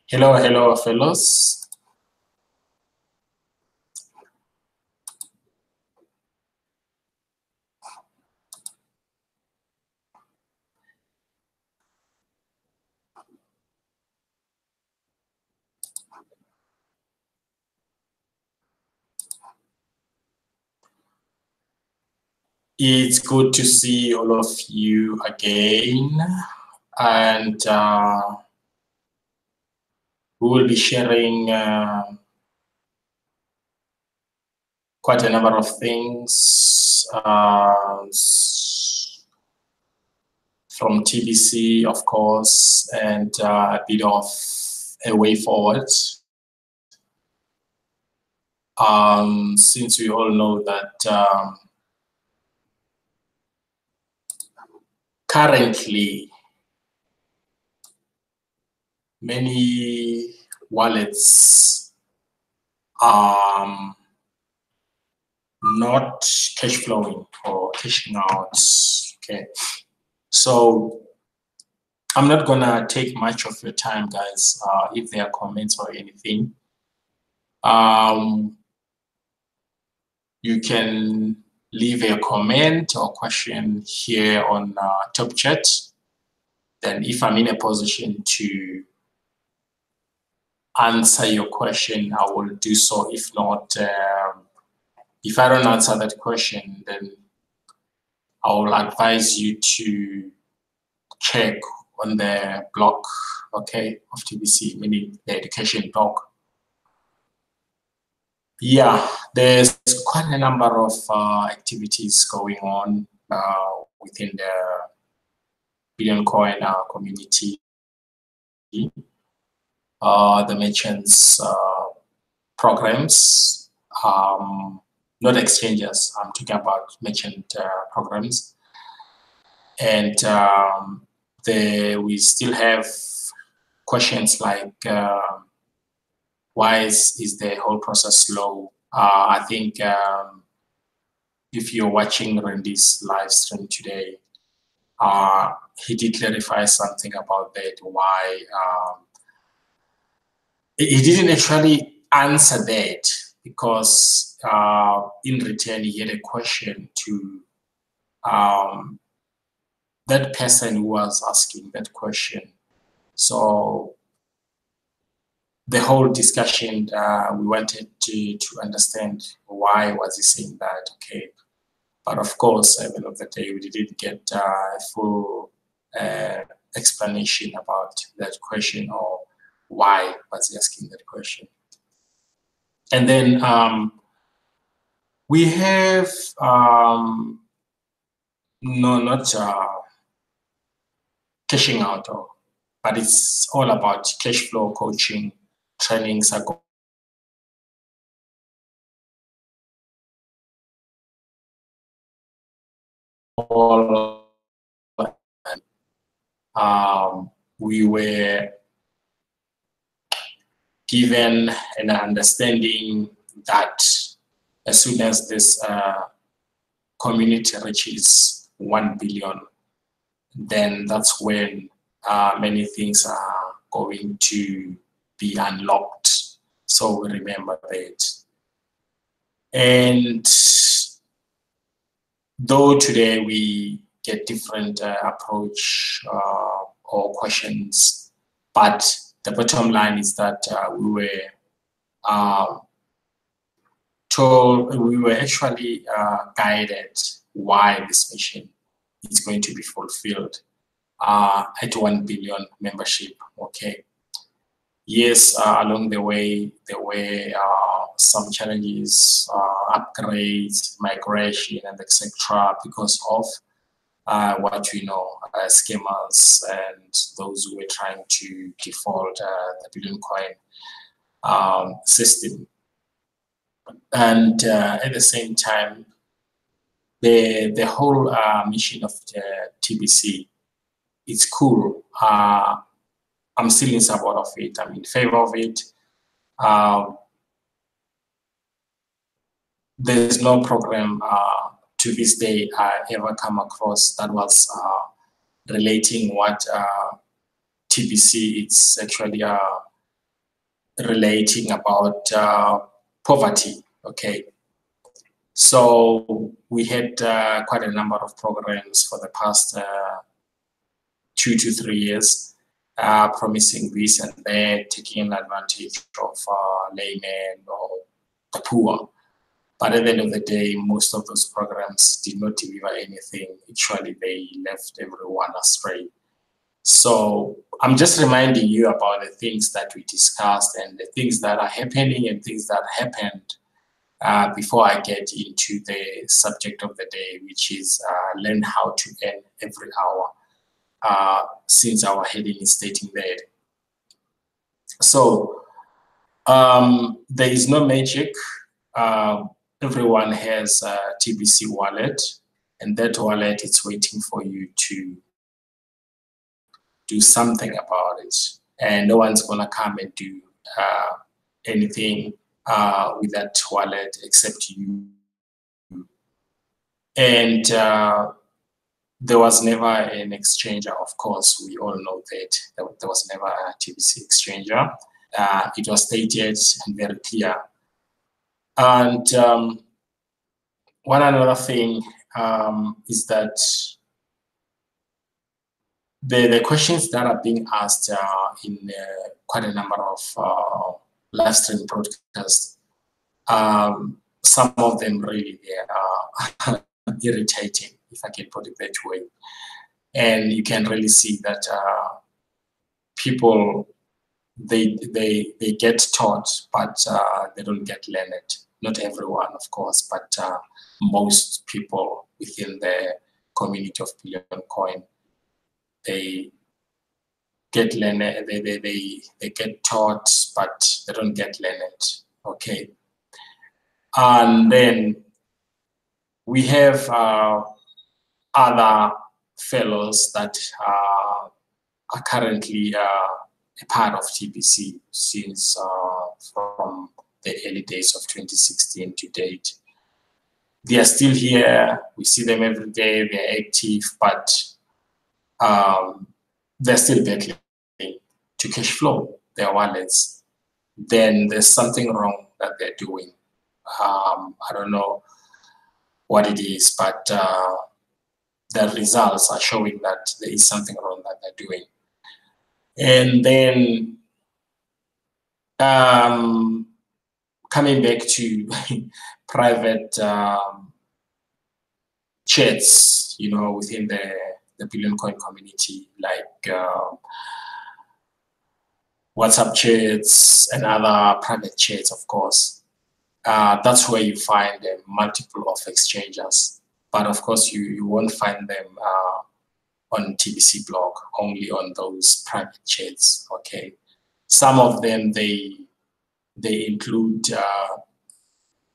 Hello, fellows. It's good to see all of you again, and we will be sharing quite a number of things from TBC, of course, and a bit of a way forward. Since we all know that currently many wallets are not cash flowing or cashing out. Okay, so I'm not gonna take much of your time, guys. If there are comments or anything, you can leave a comment or question here on top chat. Then if I'm in a position to answer your question, I will do so. If not, if I don't answer that question, then I will advise you to check on the blog, okay, of TBC, meaning the education blog. Yeah, there's quite a number of activities going on within the Billion Coin community. The merchants programs, not exchanges, I'm talking about merchant programs. And we still have questions like why is the whole process slow? I think if you're watching Randy's live stream today, he did clarify something about that, why he didn't actually answer that, because in return he had a question to that person who was asking that question. So the whole discussion, we wanted to understand why was he saying that, okay. But of course, at the end of the day, we didn't get a full explanation about that question or why was he asking that question. And then we have, no, not cashing out, but it's all about cash flow coaching, trainings are all. We were given an understanding that as soon as this community reaches 1 billion, then that's when many things are going to be unlocked. So we remember that. And though today we get different approach or questions, but the bottom line is that we were told, we were actually guided why this mission is going to be fulfilled at 1 billion membership. Okay. Yes, along the way, there were some challenges, upgrades, migration, and etc. because of what we know, scammers and those who were trying to default the Billion Coin system. And at the same time, the whole mission of the TBC, it's cool. I'm still in support of it. I'm in favor of it. There's no program to this day I ever come across that was relating what TBC, it's actually relating about poverty, okay? So we had quite a number of programs for the past 2 to 3 years, promising this and that, taking advantage of laymen or the poor. But at the end of the day, most of those programs did not deliver anything. Actually, they left everyone astray. So I'm just reminding you about the things that we discussed and the things that are happening and things that happened before I get into the subject of the day, which is learn how to earn every hour, since our heading is stating that. So there is no magic. Everyone has a TBC wallet, and that wallet is waiting for you to do something about it. And no one's gonna come and do anything with that wallet except you. And there was never an exchanger, of course. We all know that there was never a TBC exchanger. It was stated and very clear. And one another thing is that the questions that are being asked in quite a number of live stream broadcasts, some of them really are irritating, if I can put it that way. And you can really see that people, they get taught, but they don't get learned. Not everyone, of course, but most people within the community of Billion Coin, they get learned, they get taught, but they don't get learned, okay? And then we have other fellows that are currently a part of TBC since from the early days of 2016 to date. They are still here. We see them every day. They're active, but they're still battling to cash flow their wallets. Then there's something wrong that they're doing. I don't know what it is, but the results are showing that there is something wrong that they're doing. And then coming back to private chats, you know, within the Billion Coin community, like WhatsApp chats and other private chats, of course. That's where you find multiple of exchanges. But of course, you won't find them on TBC blog, only on those private chats, okay? Some of them, they include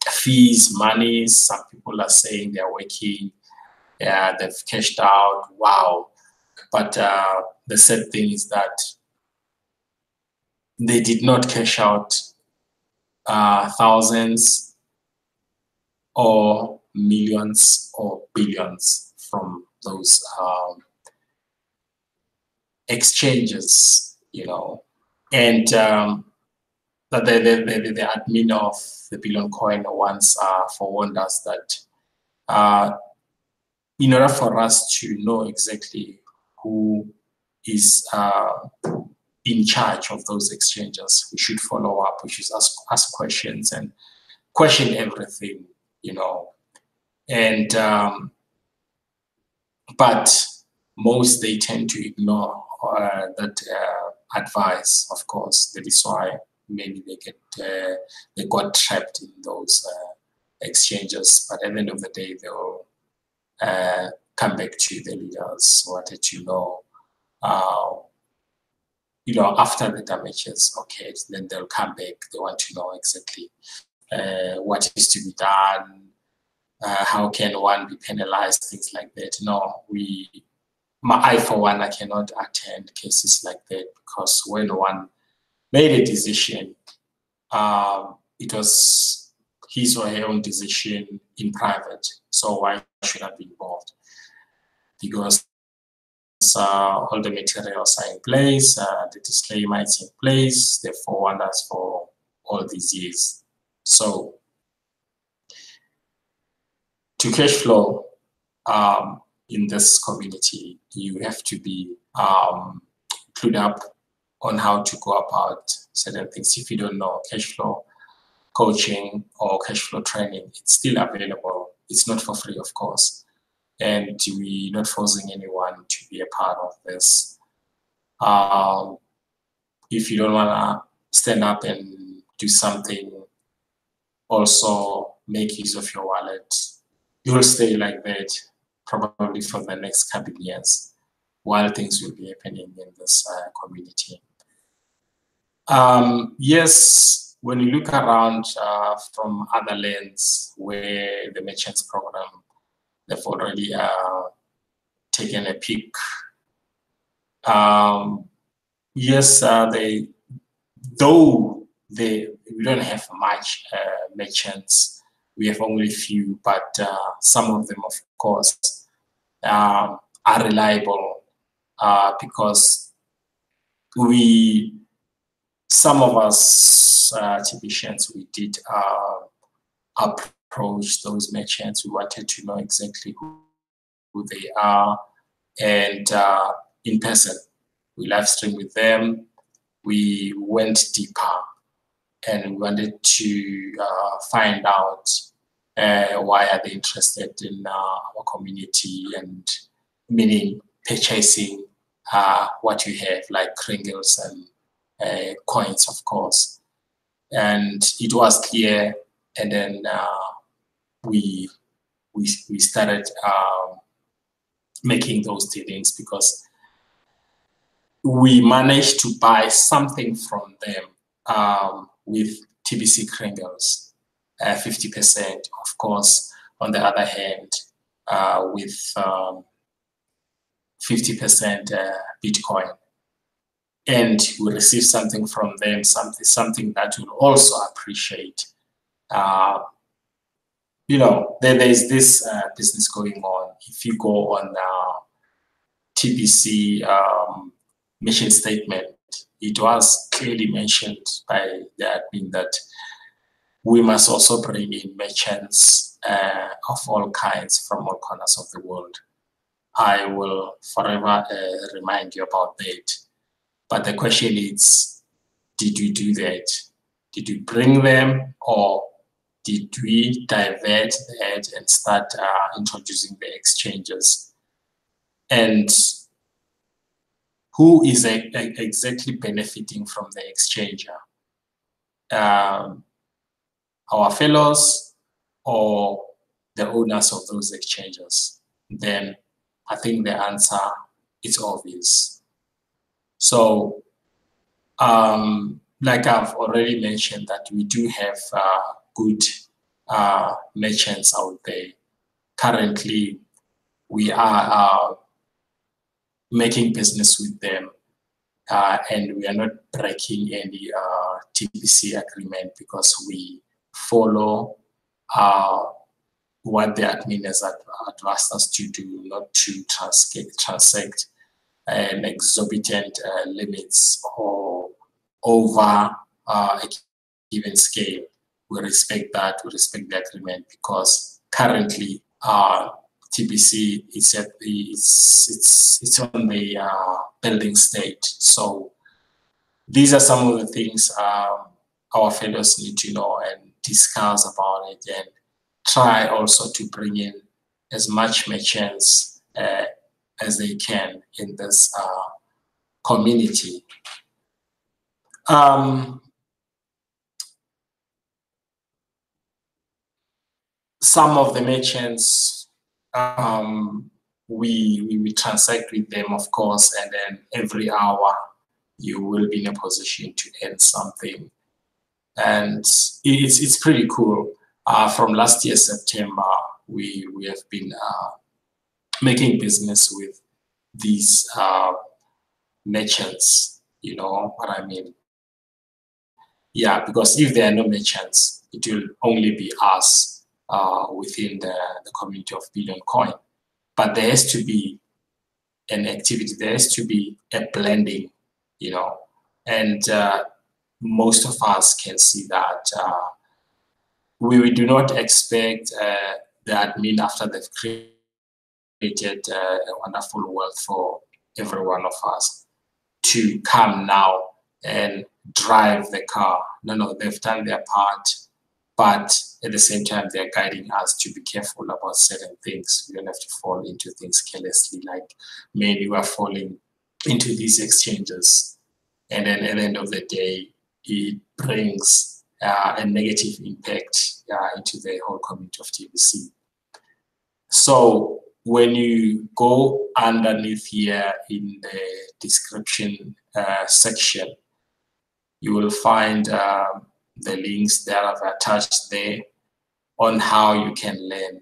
fees, monies. Some people are saying they're working, they've cashed out, wow. But the sad thing is that they did not cash out thousands or millions or billions from those exchanges, you know. And the admin of the Billion Coin once forewarned us that in order for us to know exactly who is in charge of those exchanges, we should follow up, we should ask questions and question everything, you know. And but most, they tend to ignore that advice, of course. That is why maybe they got trapped in those exchanges. But at the end of the day, they will come back to the leaders who wanted to know, you know, after the damages, okay, then they'll come back. They want to know exactly what is to be done, how can one be penalized, things like that. No, I for one, I cannot attend cases like that, because when one made a decision, it was his or her own decision in private. So why should I be involved? Because because all the materials are in place, the disclaimer is in place, the four wonders for all these years. So to cash flow in this community, you have to be clued up on how to go about certain things. If you don't know cash flow coaching or cash flow training, it's still available. It's not for free, of course. And we're not forcing anyone to be a part of this. If you don't want to stand up and do something, also make use of your wallet. You will stay like that probably for the next couple of years while things will be happening in this community. Yes, when you look around from other lands where the merchants program, they've already taken a peek. Yes, we don't have much merchants. We have only few, but some of them, of course, are reliable because some of us TBCians, we did approach those merchants. We wanted to know exactly who they are, and in person, we live streamed with them. We went deeper and we wanted to find out why are they interested in our community, and meaning purchasing what we have, like kringles and coins, of course. And it was clear, and then we started making those dealings because we managed to buy something from them with TBC kringles, 50%, of course, on the other hand, with 50% Bitcoin. And we receive something from them, something that we'll also appreciate. You know, there's this business going on. If you go on TBC mission statement, it was clearly mentioned by the admin that we must also bring in merchants of all kinds from all corners of the world. I will forever remind you about that. But the question is, did we do that? Did we bring them, or did we divert that and start introducing the exchanges? And who is exactly benefiting from the exchanger? Our fellows or the owners of those exchanges? Then I think the answer is obvious. So, like I've already mentioned, that we do have good merchants out there. Currently, we are making business with them, and we are not breaking any TBC agreement because we follow what the admin has advised us to do, not to transact an exorbitant limits or over a given scale. We respect that, we respect the agreement, because currently TBC is at it's on the building state. So these are some of the things our fellows need to know and discuss about it, and try also to bring in as much merchants as they can in this community. Some of the merchants, we transact with them, of course, and then every hour you will be in a position to earn something. And it's pretty cool. From last year, September, we have been making business with these merchants, you know what I mean? Yeah, because if there are no merchants, it will only be us within the community of Billion Coin. But there has to be an activity. There has to be a blending, you know, and most of us can see that. We do not expect the admin, after they've created a wonderful world for every one of us, to come now and drive the car. No, they've done their part, but at the same time, they're guiding us to be careful about certain things. We don't have to fall into things carelessly, like many were falling into these exchanges. And then at the end of the day, it brings a negative impact into the whole community of TVC. So when you go underneath here in the description section, you will find the links that I've attached there on how you can learn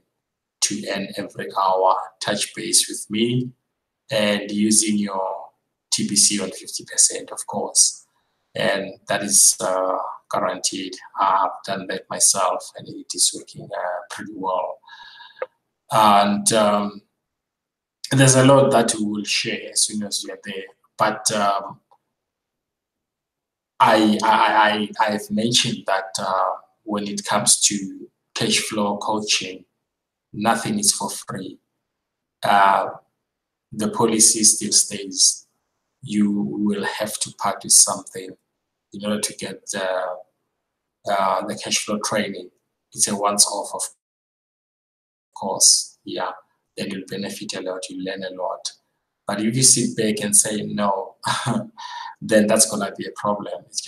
to earn every hour, touch base with me, and using your TBC on 50%, of course. And that is guaranteed. I've done that myself, and it is working pretty well. And there's a lot that we will share as soon as you're there. But I've mentioned that when it comes to cash flow coaching, nothing is for free. The policy still stays. You will have to part with something in order to get the cash flow training. It's a once-off, of course. Yeah, then you'll benefit a lot, you learn a lot. But if you sit back and say no, then that's gonna be a problem. It's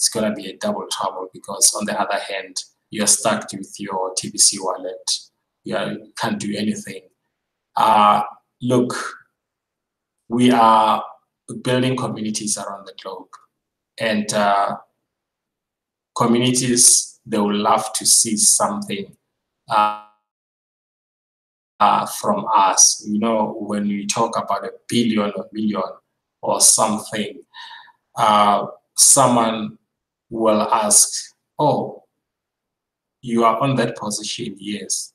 gonna be a double trouble, because on the other hand, you're stuck with your TBC wallet. You can't do anything. Look, we are building communities around the globe, and communities, they will love to see something from us. You know, when we talk about 1 billion or million or something, someone will ask, oh, you are on that position? Yes.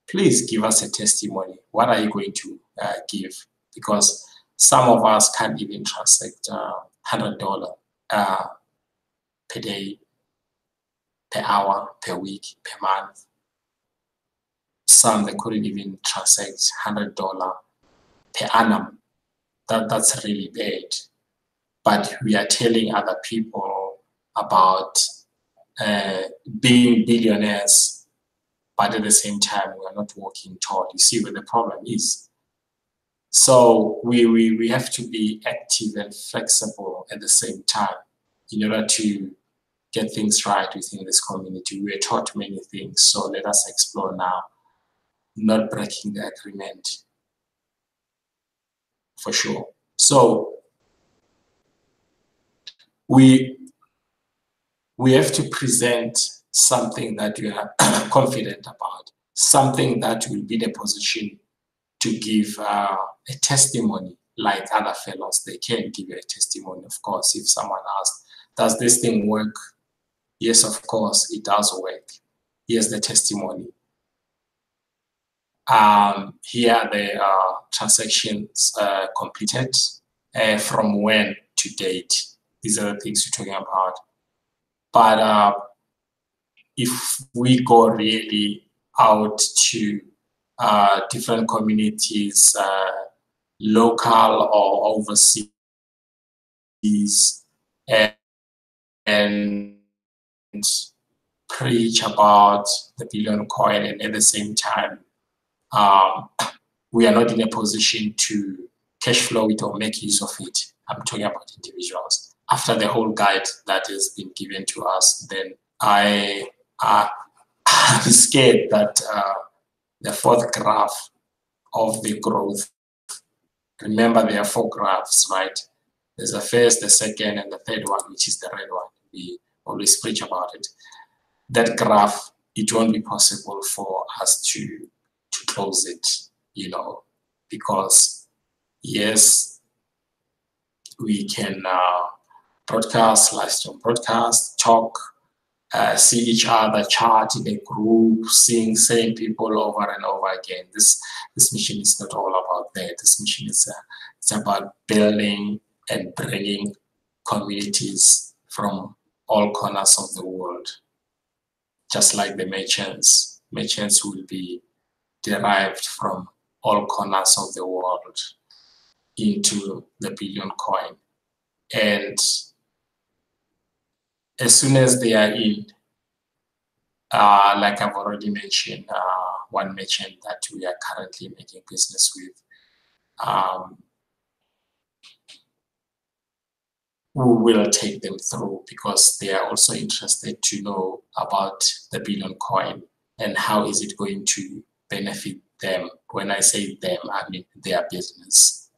Please give us a testimony. What are you going to give? Because some of us can't even transact $100 per day, per hour, per week, per month. Some, they couldn't even transact $100 per annum. That's really bad. But we are telling other people about being billionaires, but at the same time, we are not working toward. You see where the problem is. So we have to be active and flexible at the same time in order to get things right within this community. We are taught many things, so let us explore now, not breaking the agreement, for sure. So we have to present something that we are confident about, something that will be in a position to give a testimony like other fellows. They can give you a testimony, of course. If someone asks, does this thing work? Yes, of course, it does work. Here's the testimony. Here are the transactions completed, from when to date. These are the things we're talking about. But if we go really out to different communities, local or overseas, and preach about the billion coin, and at the same time, we are not in a position to cash flow it or make use of it. I'm talking about individuals. After the whole guide that has been given to us, then I'm scared that the fourth graph of the growth, remember there are 4 graphs, right? There's the first, the second, and the third one, which is the red one. We always preach about it. That graph, it won't be possible for us to close it, you know, because yes, we can broadcast, live stream broadcast, talk, see each other, chat in a group, seeing same people over and over again. This mission is not all about that. This mission is it's about building and bringing communities from all corners of the world. Just like the merchants will be derived from all corners of the world into the Billion Coin. And as soon as they are in, like I've already mentioned, one merchant that we are currently making business with, we will take them through because they are also interested to know about the Billion Coin and how is it going to benefit them. When I say them, I mean their business.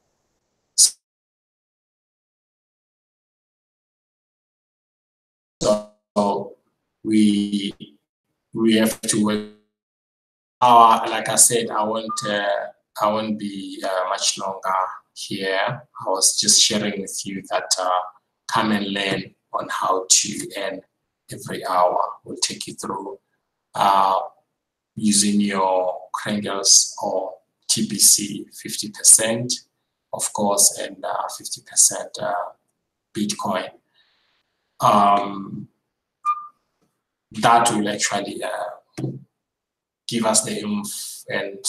So we have to work. Like I said, I won't be much longer here. I was just sharing with you that come and learn on how to earn every hour. We'll take you through using your Krangles or TBC 50%, of course, and 50% Bitcoin. That will actually give us the oomph and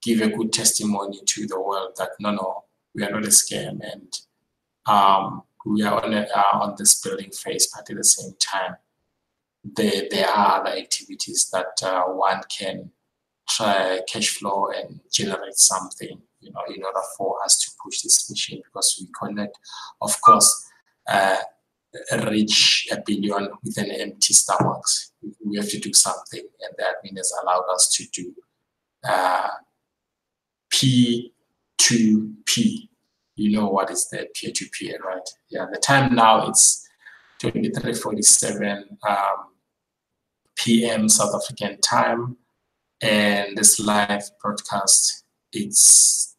give a good testimony to the world that no, we are not a scam, and we are on this building phase, but at the same time, there are other activities that one can try cash flow and generate something, in order for us to push this machine, because we cannot, of course, reach 1 billion with an empty stomach. We have to do something, and the admin has allowed us to do P2P. You know what is the peer-to-peer, right? Yeah, the time now it's 23:47 p.m. South African time, and this live broadcast it's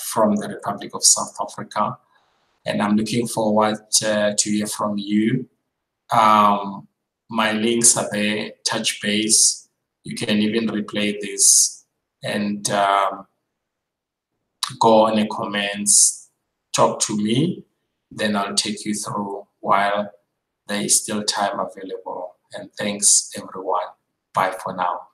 from the Republic of South Africa, and I'm looking forward to hear from you. My links are there. Touch base. You can even replay this and go in the comments, talk to me, then I'll take you through while there is still time available. And thanks everyone. Bye for now.